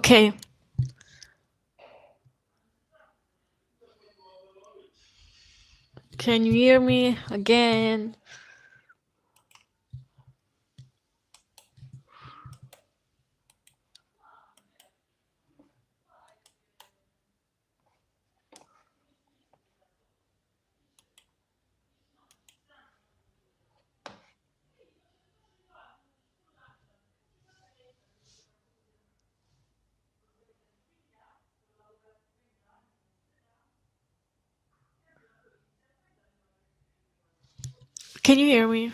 Okay. Can you hear me again? Can you hear me?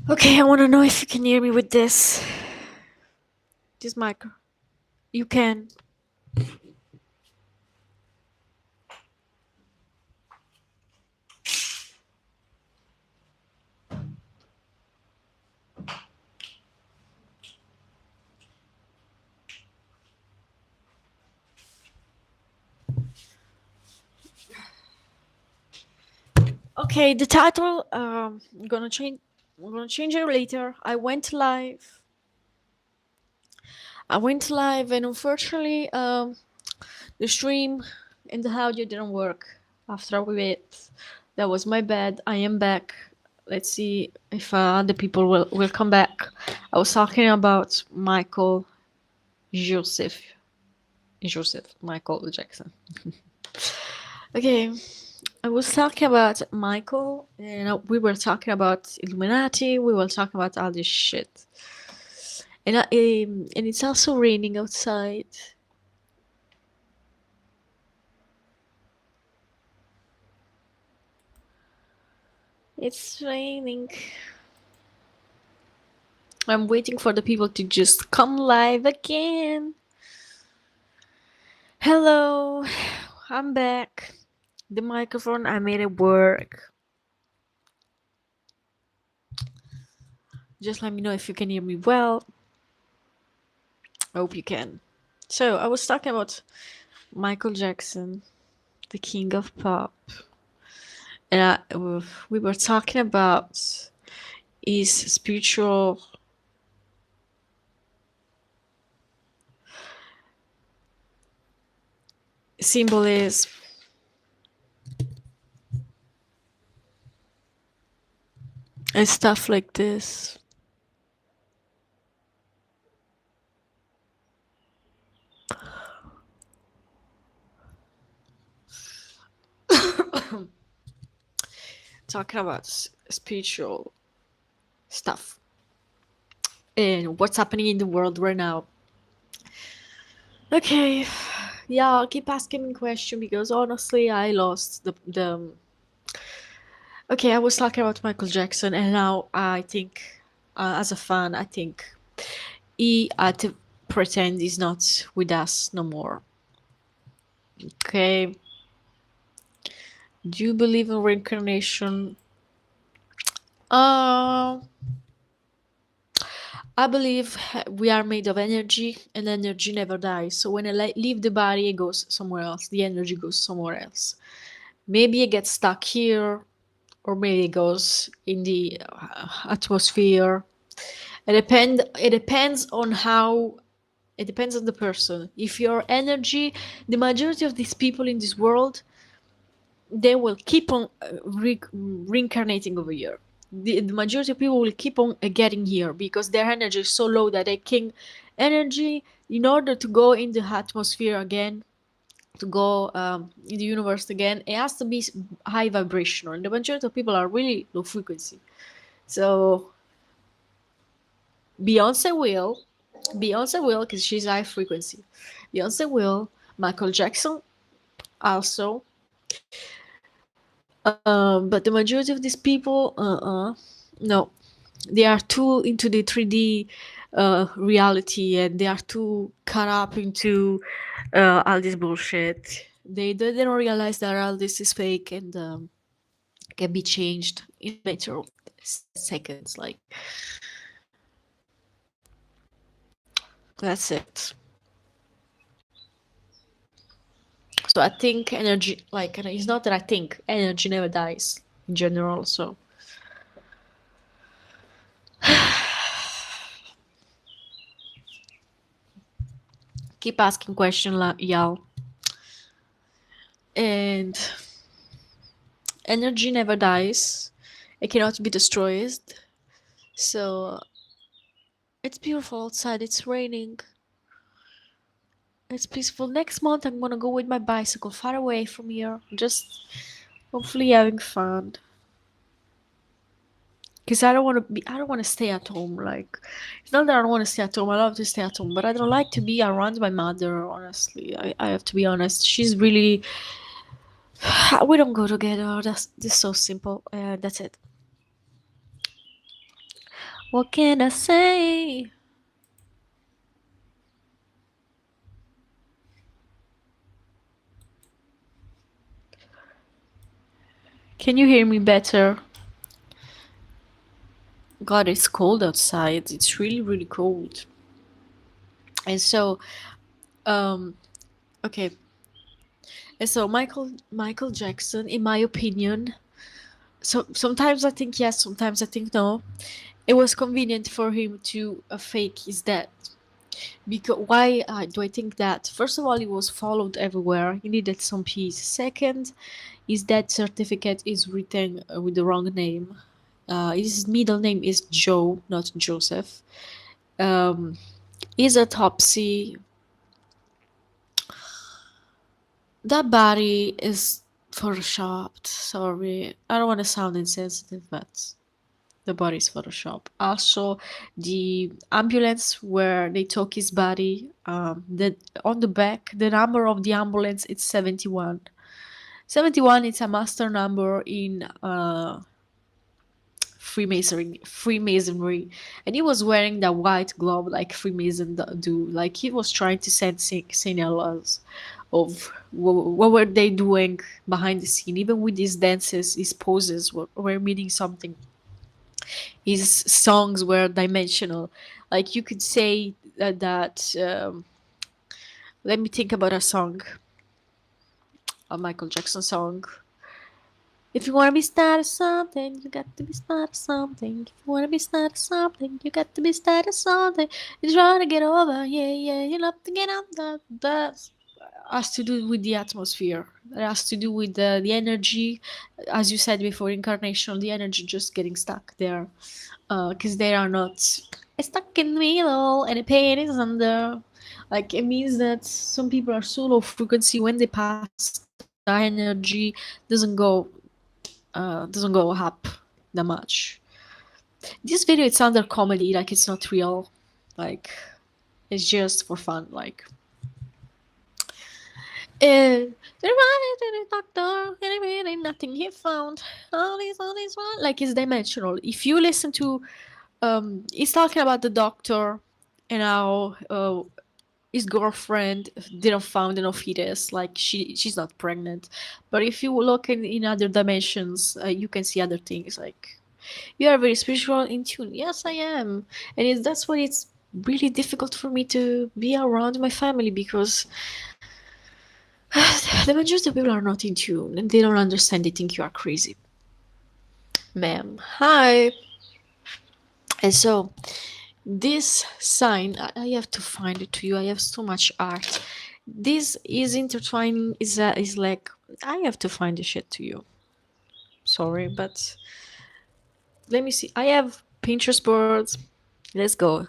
Okay, I want to know if you can hear me with this mic. You can. Okay, the title. I'm gonna change. I'm gonna change it later. I went live. And unfortunately, the stream and the audio didn't work after a bit. That was my bad. I am back. Let's see if other people will come back. I was talking about Joseph Michael Jackson. Okay, I was talking about Michael, and we were talking about Illuminati. We were talking about all this shit, and it's also raining outside. It's raining. I'm waiting for the people to just come live again. Hello, I'm back. The microphone, I made it work. Just let me know if you can hear me well. I hope you can. So, I was talking about Michael Jackson, the king of pop. And we were talking about his spiritual symbolism and stuff like this. Talking about spiritual stuff and what's happening in the world right now. Okay, yeah, I'll keep asking me question because honestly, I lost the. Okay, I was talking about Michael Jackson, and now I think, as a fan, I think he had to pretend he's not with us no more. Okay, do you believe in reincarnation? Uh, I believe we are made of energy, and energy never dies. So when I leave the body, it goes somewhere else. The energy goes somewhere else. Maybe it gets stuck here, or maybe it goes in the atmosphere. It depends on how. It depends on the person. If your energy, the majority of these people in this world, they will keep on reincarnating over here. The majority of people will keep on getting here because their energy is so low that they can energy in order to go in the atmosphere again, to go in the universe again. It has to be high vibrational, and the majority of people are really low frequency. So Beyonce will, Beyonce will, because she's high frequency. Beyonce will. Michael Jackson also. But the majority of these people, no. they are too into the 3D reality, and they are too caught up into all this bullshit. They don't realize that all this is fake, and can be changed in a matter of seconds. Like, that's it. So I think energy, like, and it's not that I think energy never dies in general. So keep asking questions, y'all. And energy never dies. It cannot be destroyed. So it's beautiful outside. It's raining. It's peaceful. Next month, I'm gonna go with my bicycle far away from here. Just hopefully having fun. Cause I don't want to be. I don't want to stay at home. Like, it's not that I don't want to stay at home. I love to stay at home, but I don't like to be around my mother. Honestly, I have to be honest. She's really. We don't go together. That's just so simple. That's it. What can I say? Can you hear me better? God, it's cold outside. It's really, really cold. And so, um, okay. And so Michael Jackson, in my opinion, so sometimes I think yes, sometimes I think no. It was convenient for him to fake his death. Because why do I think that? First of all, he was followed everywhere. He needed some peace. Second, his death certificate is written with the wrong name. His middle name is Joe, not Joseph. Um, his autopsy, that body is photoshopped. Sorry, I don't want to sound insensitive, but the body is photoshopped. Also, the ambulance where they took his body, the on the back, the number of the ambulance it's 71. 71 is a master number in Freemasonry, and he was wearing that white glove like Freemason do. Like he was trying to send signals of what were they doing behind the scene. Even with his dances, his poses were meaning something. His songs were dimensional. Like you could say that. Let me think about a song, a Michael Jackson song. If you wanna be started something, you got to be started something. If you wanna be started something, you got to be started something. You try to get over, yeah, yeah. You love to get up. That has to do with the atmosphere. It has to do with the energy, as you said before, incarnational. The energy just getting stuck there, because they are not stuck in the middle, and the pain is under. Like it means that some people are so low frequency when they pass, the energy doesn't go up that much. This video it's under comedy, like it's not real, like it's just for fun. Like, and they ran to the doctor, and really nothing he found. All these one, like it's dimensional. If you listen to, he's talking about the doctor and how his girlfriend didn't found enough fetus, like she's not pregnant. But if you look in other dimensions, you can see other things. Like you are very spiritual in tune. Yes, I am, and that's why it's really difficult for me to be around my family, because the majority of people are not in tune and they don't understand. They think you are crazy, ma'am. Hi. And so this sign, I have to find it to you. I have so much art. This is intertwining. Is like I have to find the shit to you. Sorry, but let me see. I have Pinterest boards. Let's go.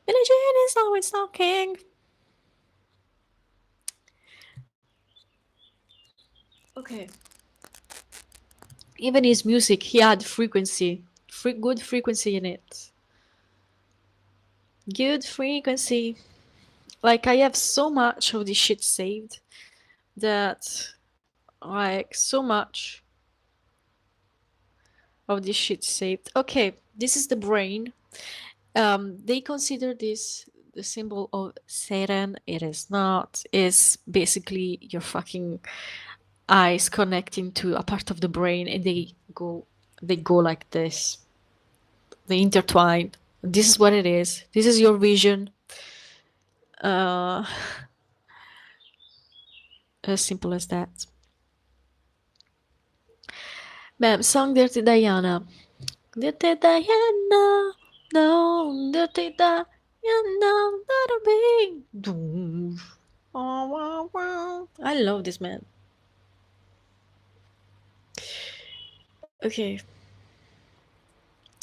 Religion is always talking. Okay. Even his music, he had frequency, good frequency in it. Good frequency. Like I have so much of this shit saved that, like, so much of this shit saved. Okay. This is the brain. They consider this the symbol of Satan. It is not. It's basically your fucking eyes connecting to a part of the brain, and they go like this. They intertwine. This is what it is. This is your vision. Uh, as simple as that. Ma'am, song Dirty Diana. Dirty Diana. No, Dirty Diana. That'll be. Doom. Oh, wow, wow. I love this man. Okay,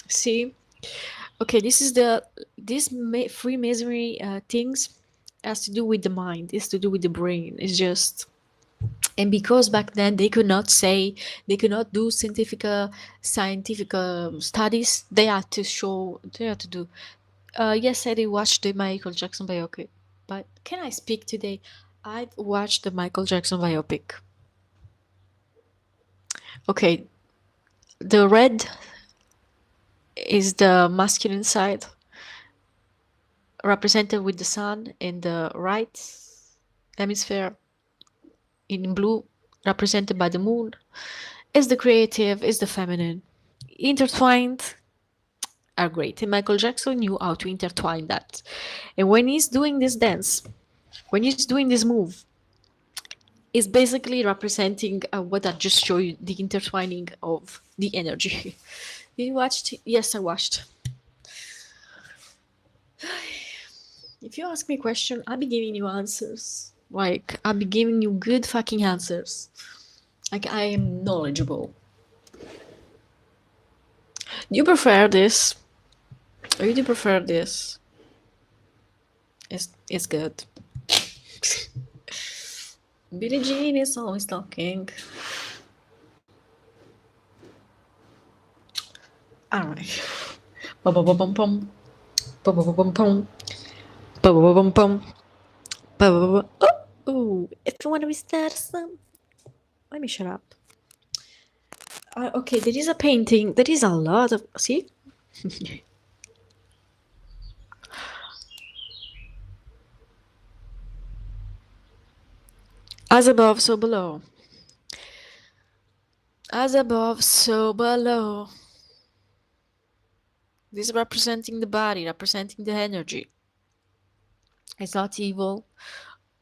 see. Okay, this is this Freemasonry things has to do with the mind. It's to do with the brain. It's just, and because back then they could not do scientific studies, they had to do. Yes, I did watch the Michael Jackson biopic, but can I speak today? I've watched the Michael Jackson biopic. Okay, the red is the masculine side, represented with the sun, and the right hemisphere in blue, represented by the moon, is the creative, is the feminine. Intertwined are great. And Michael Jackson knew how to intertwine that. And when he's doing this dance, when he's doing this move, it's basically representing what I just showed you, the intertwining of the energy. You watched? Yes, I watched. If you ask me a question, I'll be giving you answers. Like, I'll be giving you good fucking answers. Like, I am knowledgeable. Do you prefer this? Or you do prefer this? It's good. Billie Jean is always talking. Alright. Bum bum bum bum bum. Bum bum bum bum bum. Bum bum bum bum. Bum bum bum. Oh, if you want to restart some, let me shut up. Okay, there is a painting. There is a lot of. See? As above, so below. As above, so below. This is representing the body, representing the energy. It's not evil.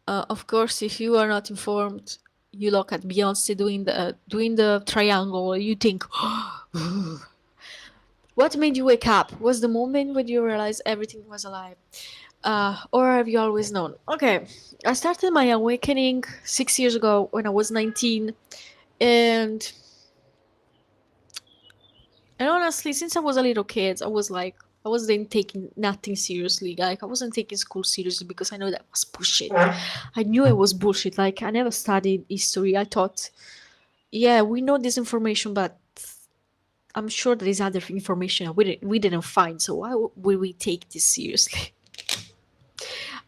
Of course, if you are not informed, you look at Beyonce doing the triangle. You think, what made you wake up? Was the moment when you realized everything was alive, or have you always known? Okay, I started my awakening 6 years ago when I was 19, and And honestly, since I was a little kid, I was like, I wasn't taking nothing seriously. Like, I wasn't taking school seriously because I know that was bullshit. I knew it was bullshit. Like, I never studied history. I thought, yeah, we know this information, but I'm sure there is other information we didn't find. So why would we take this seriously?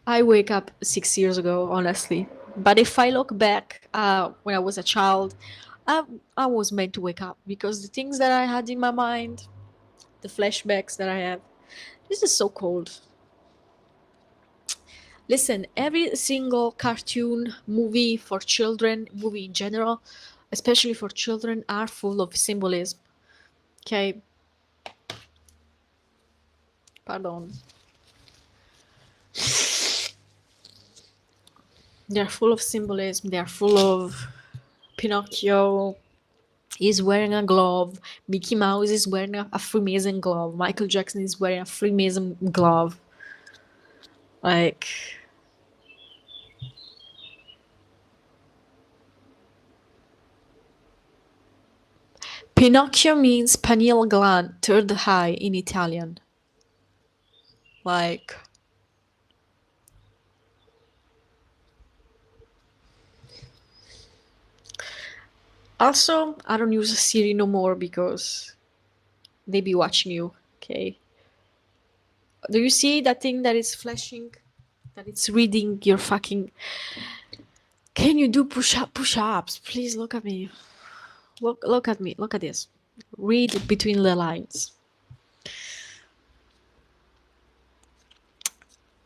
I wake up 6 years ago, honestly. But if I look back, when I was a child, I, I was meant to wake up because the things that I had in my mind, the flashbacks that I have. This is so cold. Listen, every single cartoon, movie for children, movie in general, especially for children, are full of symbolism. Okay, pardon. They're full of symbolism. They're full of Pinocchio is wearing a glove. Mickey Mouse is wearing a Freemason glove. Michael Jackson is wearing a Freemason glove. Like, Pinocchio means pineal gland, third eye in Italian. Like, also, I don't use Siri no more because they be watching you. Okay. Do you see that thing that is flashing? That it's reading your fucking. Can you do push ups? Please look at me. Look at me. Look at this. Read between the lines.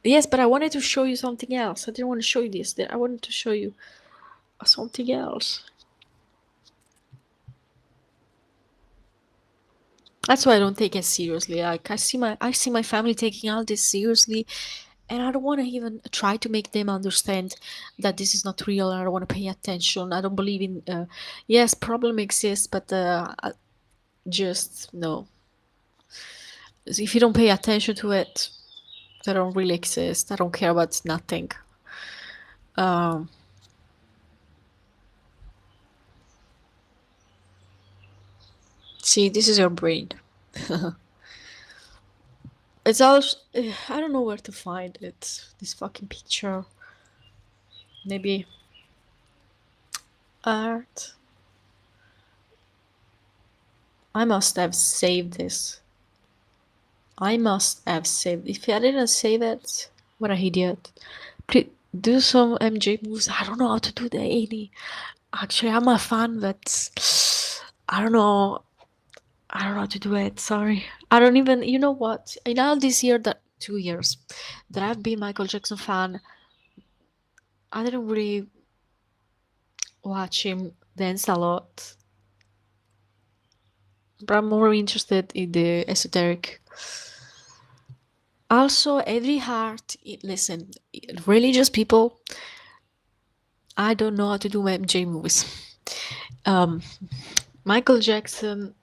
Yes, but I wanted to show you something else. I didn't want to show you this. I wanted to show you something else. That's why I don't take it seriously. Like I see my family taking all this seriously, and I don't want to even try to make them understand that this is not real. I don't want to pay attention. I don't believe in. Yes, problem exists, but just no. If you don't pay attention to it, they don't really exist. I don't care about nothing. Um, See, this is your brain. It's all. I don't know where to find it. This fucking picture. Maybe art. I must have saved this. I must have saved. If I didn't save it, what a idiot. Please do some MJ moves. I don't know how to do the 80. Actually, I'm a fan, but I don't know. I don't know how to do it. Sorry. I don't even. You know what? In all this year, that 2 years that I've been Michael Jackson fan, I didn't really watch him dance a lot. But I'm more interested in the esoteric. Also, every heart. Listen, religious people. I don't know how to do MJ movies. Um, Michael Jackson.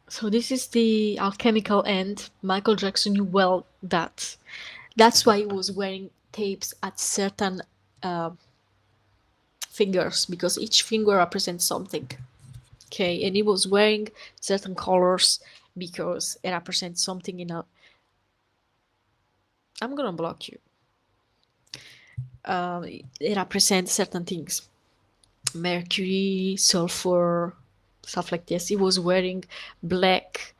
So this is the alchemical end. Michael Jackson knew well that. That's why he was wearing tapes at certain uh, fingers because each finger represents something. Okay, and he was wearing certain colors because it represents something in a. I'm gonna block you. It represents certain things. Mercury, sulfur, stuff like this. He was wearing black,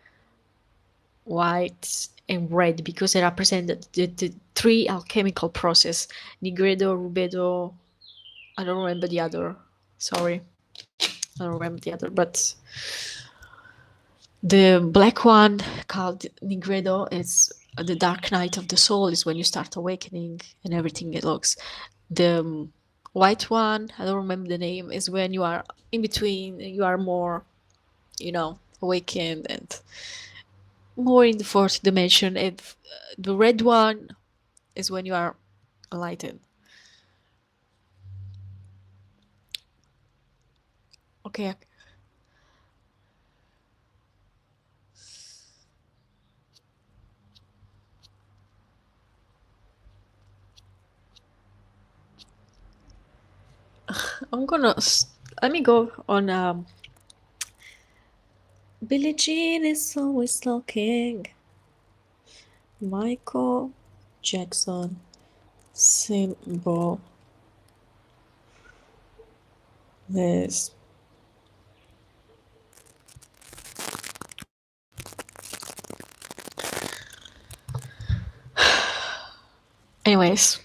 white, and red because it represented the three alchemical process: nigredo, rubedo. I don't remember the other. Sorry, I don't remember the other. But the black one called nigredo is the dark night of the soul. Is when you start awakening and everything. It looks the white one. I don't remember the name. Is when you are in between. You are more, awakened and more in the fourth dimension. If the red one is when you are enlightened. Okay, I'm gonna let me go on. Billie Jean is always talking. Michael Jackson symbol. This. Anyways,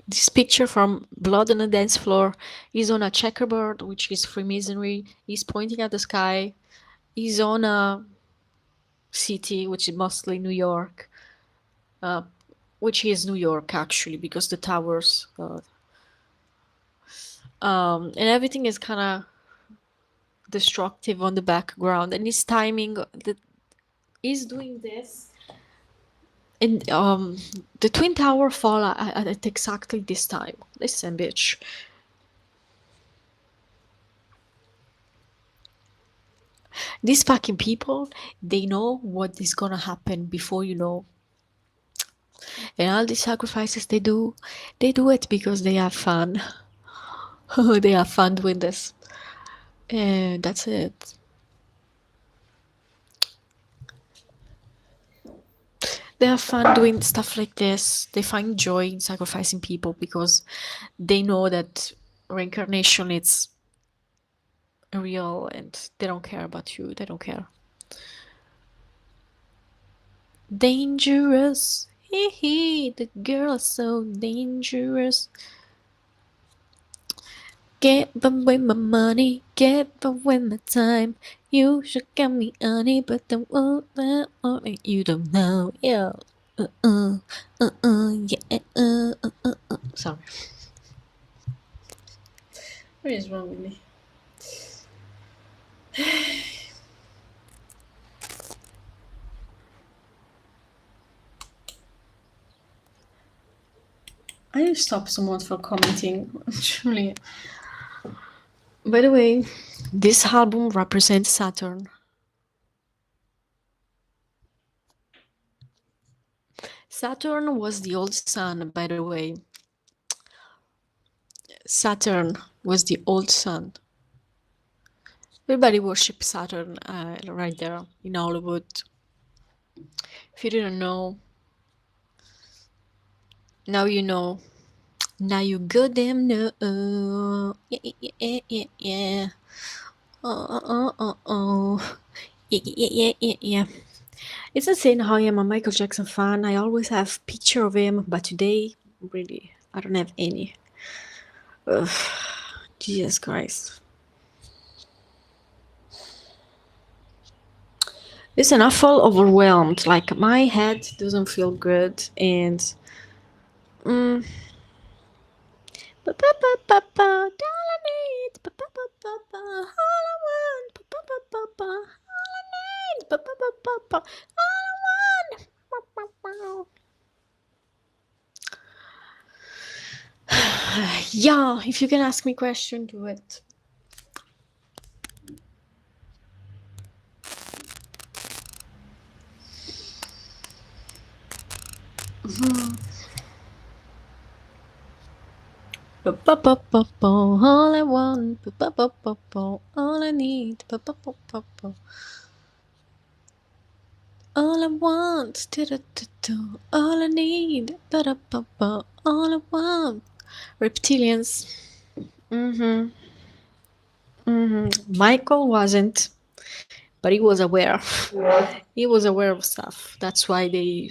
this picture from Blood on the Dance Floor is on a checkerboard, which is Freemasonry. He's pointing at the sky. He's on a city, which is mostly New York, uh, which is New York actually, because the towers, and everything is kind of destructive on the background, and his timing, he's doing this, and the Twin Tower fall at exactly this time. Listen, bitch. These fucking people, they know what is gonna happen before you know. And all these sacrifices they do it because they have fun. They have fun doing this. And that's it. They have fun doing stuff like this. They find joy in sacrificing people because they know that reincarnation is real and they don't care about you. They don't care. Dangerous. Hee hee, the girl is so dangerous. Get away my money, get away my time. You should get me honey, but the world that only you don't know. Yeah. Yeah. Sorry. What is wrong with me? I need to stop someone for commenting. Truly. By the way, this album represents Saturn. Saturn was the old sun, by the way. Saturn was the old sun. Everybody worships Saturn right there in Hollywood. If you didn't know, now you know. Now you goddamn know. Yeah, yeah, yeah, yeah, yeah. Oh. Yeah, yeah, yeah, yeah, yeah. It's insane how I am a Michael Jackson fan. I always have picture of him, but today, really, I don't have any. Ugh, Jesus Christ. Listen, I feel overwhelmed. Like my head doesn't feel good, and mm, ba ba ba ba ba, all I need, ba ba ba ba ba, all I want, ba ba ba ba ba, all I need, ba ba ba ba ba, all I want. Ba, ba, ba. Yeah, if you can ask me question, do it. Ba-ba-ba-ba-ba, all I want, ba-ba-ba-ba-ba, all I need, ba-ba-ba-ba-ba, all I want, do-do-do-do, all I need, ba-da-ba-ba, all I want. Reptilians. Mm-hmm. Mm-hmm. Michael wasn't, but he was aware. He was aware of stuff. That's why they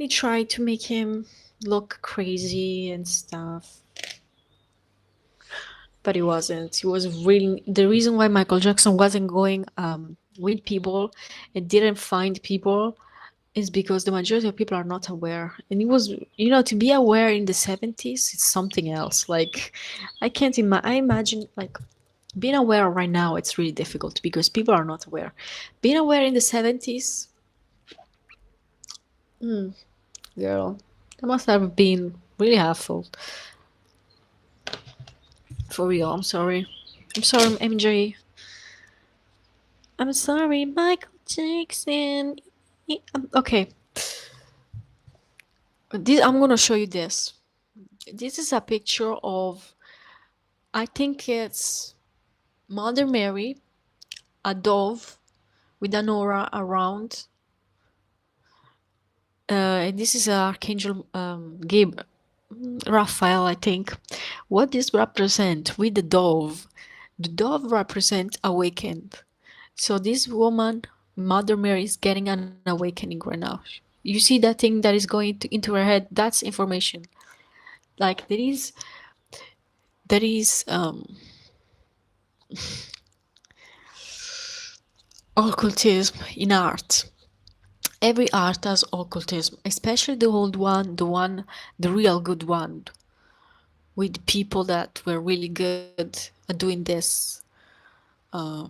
tried to make him look crazy and stuff. But he wasn't. He was really the reason why Michael Jackson wasn't going with people and didn't find people is because the majority of people are not aware. And it was, to be aware in the 70s, it's something else. Like, I can't imagine. I imagine like being aware right now. It's really difficult because people are not aware. Being aware in the 70s, girl, that must have been really helpful. For real, I'm sorry. I'm sorry, MJ. I'm sorry, Michael Jackson. Okay, I'm gonna show you this. This is a picture of, I think it's Mother Mary, a dove with an aura around. And this is Archangel Gabriel, Raphael, I think. What this represent with the dove? The dove represents awakened. So this woman, Mother Mary, is getting an awakening right now. You see that thing that is going into her head? That's information. Like there is occultism in art. Every art has occultism, especially the old one, the real good one, with people that were really good at doing this. Uh,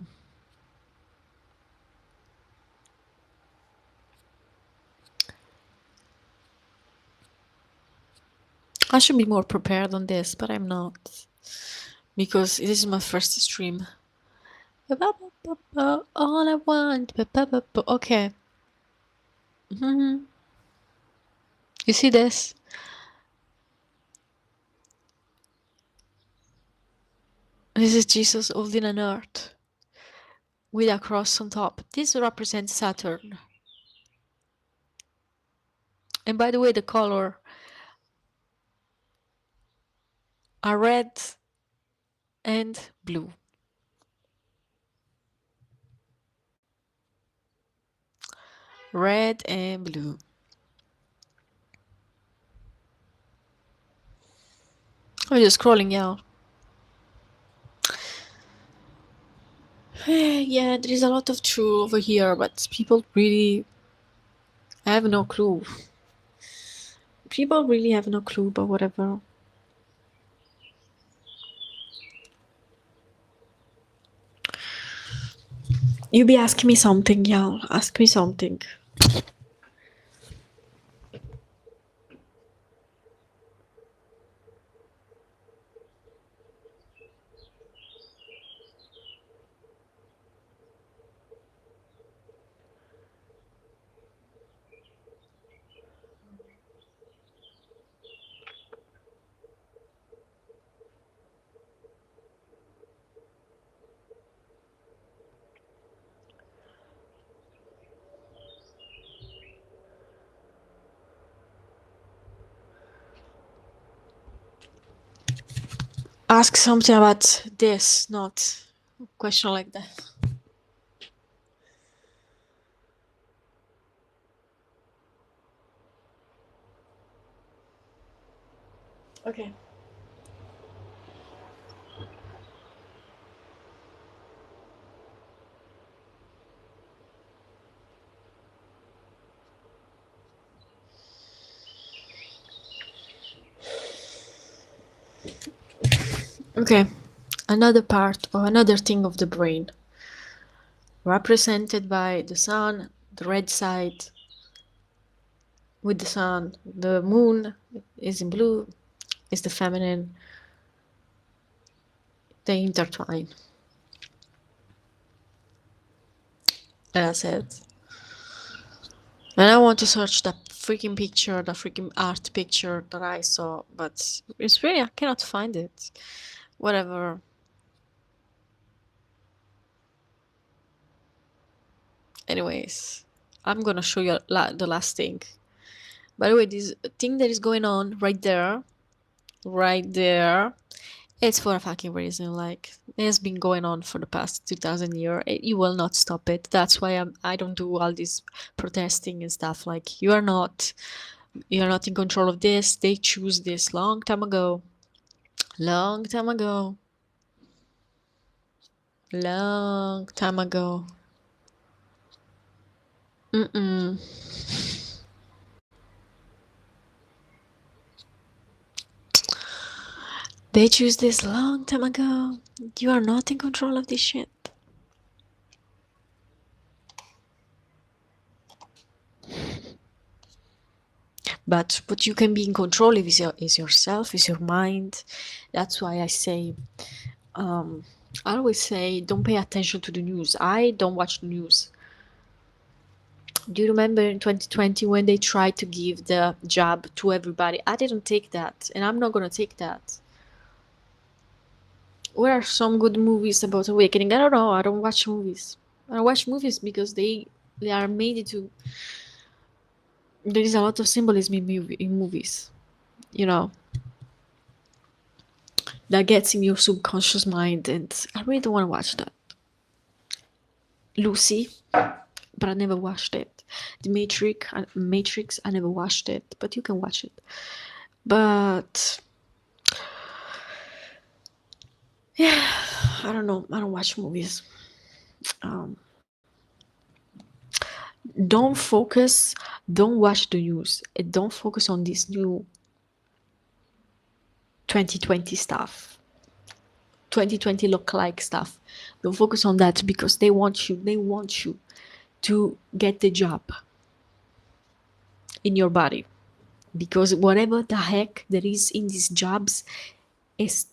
I should be more prepared on this, but I'm not because this is my first stream. All I want. Okay. hmm You see this? This is Jesus holding an earth with a cross on top. This represents Saturn. And by the way, the color are red and blue. Red and blue. I'm just scrolling out. Yeah, there is a lot of truth over here, but people really I have no clue. People really have no clue, but whatever. You be asking me something, y'all. Ask me something. Ask something about this, not a question like that. Okay. Okay. Another part or another thing of the brain, represented by the sun, the red side with the sun, the moon is in blue, is the feminine. They intertwine. That's it. And I want to search that freaking picture, the freaking art picture that I saw, but it's really, I cannot find it. Whatever. Anyways, I'm gonna show you the last thing. By the way, this thing that is going on right there, it's for a fucking reason. Like, it has been going on for the past 2000 years. You will not stop it. That's why I don't do all this protesting and stuff. Like, you're not in control of this. They choose this long time ago. Long time ago. Long time ago. Mm-mm. They choose this long time ago. You are not in control of this shit. But what you can be in control of is yourself, is your mind. That's why I always say, don't pay attention to the news. I don't watch the news. Do you remember in 2020 when they tried to give the jab to everybody? I didn't take that, and I'm not gonna take that. Where are some good movies about awakening? I don't know. I don't watch movies. I watch movies because they are made to. There is a lot of symbolism in movies. You know, that gets in your subconscious mind, and I really don't want to watch that. Lucy, but I never watched it. The Matrix, I never watched it, but you can watch it. But yeah, I don't know. I don't watch movies. Um, don't focus. Don't watch the news. And don't focus on this new 2020 stuff. 2020 look like stuff. Don't focus on that because they want you. They want you to get the job in your body, because whatever the heck there is in these jobs is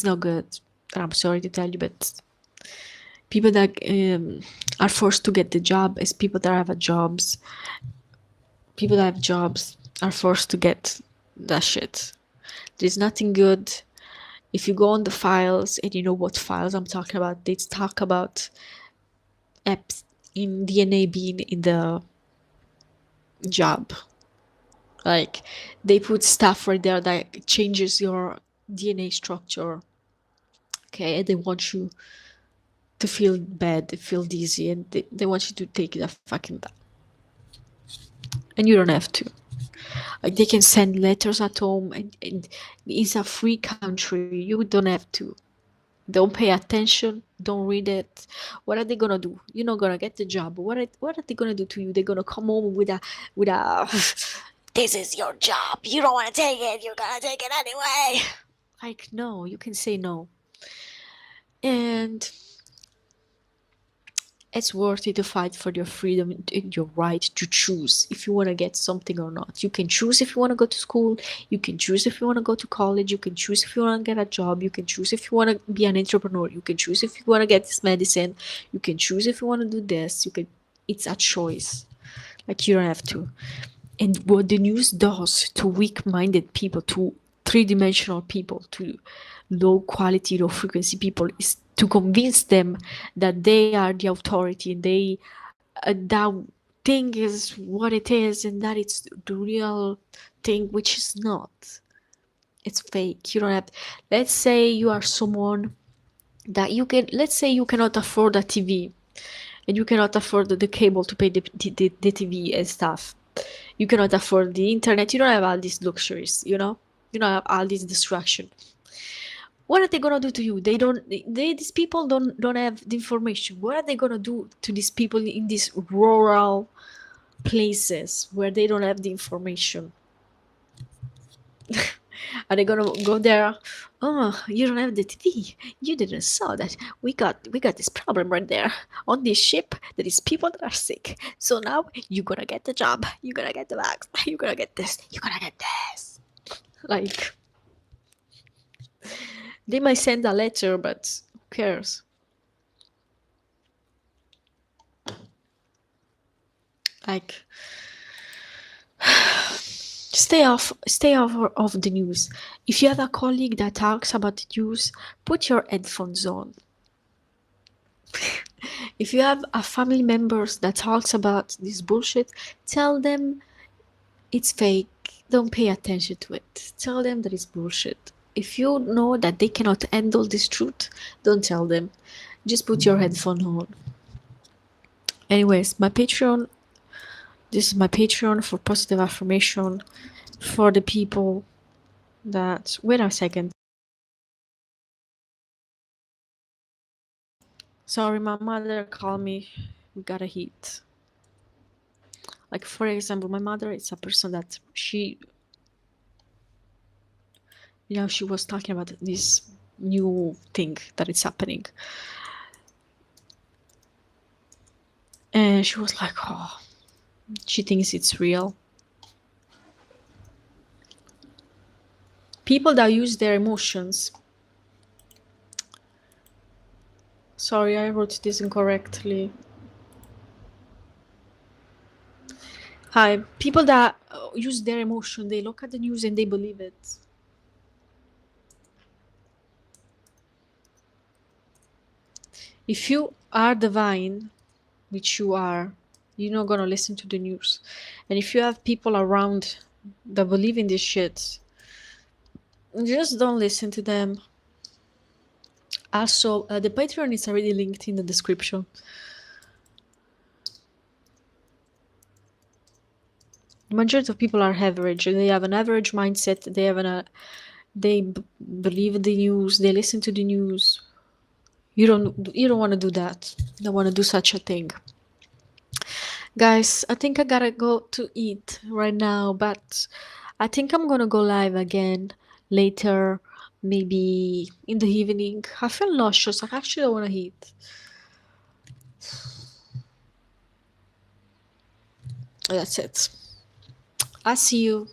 not good. I'm sorry to tell you, but people that are forced to get the job is people that have jobs. People that have jobs are forced to get that shit. There's nothing good. If you go on the files and you know what files I'm talking about, they talk about apps in DNA being in the job. Like, they put stuff right there that changes your DNA structure. Okay, and they want you to feel bad, feel dizzy, and they want you to take that fucking bath. And you don't have to. Like, they can send letters at home, and it's a free country. You don't have to. Don't pay attention. Don't read it. What are they gonna do? You're not gonna get the job. What are they gonna do to you? They're gonna come home with a this is your job. You don't wanna take it, you're gonna take it anyway. Like no, you can say no. And it's worth it to fight for your freedom and your right to choose if you want to get something or not. You can choose if you want to go to school. You can choose if you want to go to college. You can choose if you want to get a job. You can choose if you want to be an entrepreneur. You can choose if you want to get this medicine. You can choose if you want to do this. You can. It's a choice. Like you don't have to. And what the news does to weak-minded people, to three-dimensional people, to low quality, low frequency people, is to convince them that they are the authority and that thing is what it is and that it's the real thing, which is not. It's fake. You don't have. Let's say you are someone that you can. Let's say you cannot afford a TV and you cannot afford the cable to pay the TV and stuff. You cannot afford the internet. You don't have all these luxuries, you don't have all this distraction. What are they gonna do to you? These people don't have the information. What are they gonna do to these people in these rural places where they don't have the information? Are they gonna go there? Oh, you don't have the TV. You didn't saw that. We got this problem right there on this ship. There is people that are sick. So now you gotta get the job. You gotta get the bags. You gotta get this. You gotta get this. Like they might send a letter, but who cares? Like stay off of the news. If you have a colleague that talks about the news, put your headphones on. If you have a family members that talks about this bullshit, tell them it's fake. Don't pay attention to it. Tell them that it's bullshit. If you know that they cannot handle this truth, don't tell them. Just put your headphone on. Anyways, my Patreon. This is my Patreon for positive affirmation for the people that. Wait a second. Sorry, my mother called me. We got a hit. Like for example, my mother is a person that she was talking about this new thing that is happening. And she was like, oh, she thinks it's real. People that use their emotions. Sorry, I wrote this incorrectly. Hi, people that use their emotion, they look at the news and they believe it. If you are divine, which you are, you're not gonna listen to the news. And if you have people around that believe in this shit, just don't listen to them. Also, the Patreon is already linked in the description. The majority of people are average. They have an average mindset. They believe the news. They listen to the news. You don't want to do that. You don't want to do such a thing. Guys, I think I gotta go to eat right now, but I think I'm gonna go live again later, maybe in the evening. I feel nauseous. I actually don't want to eat. That's it. I'll see you.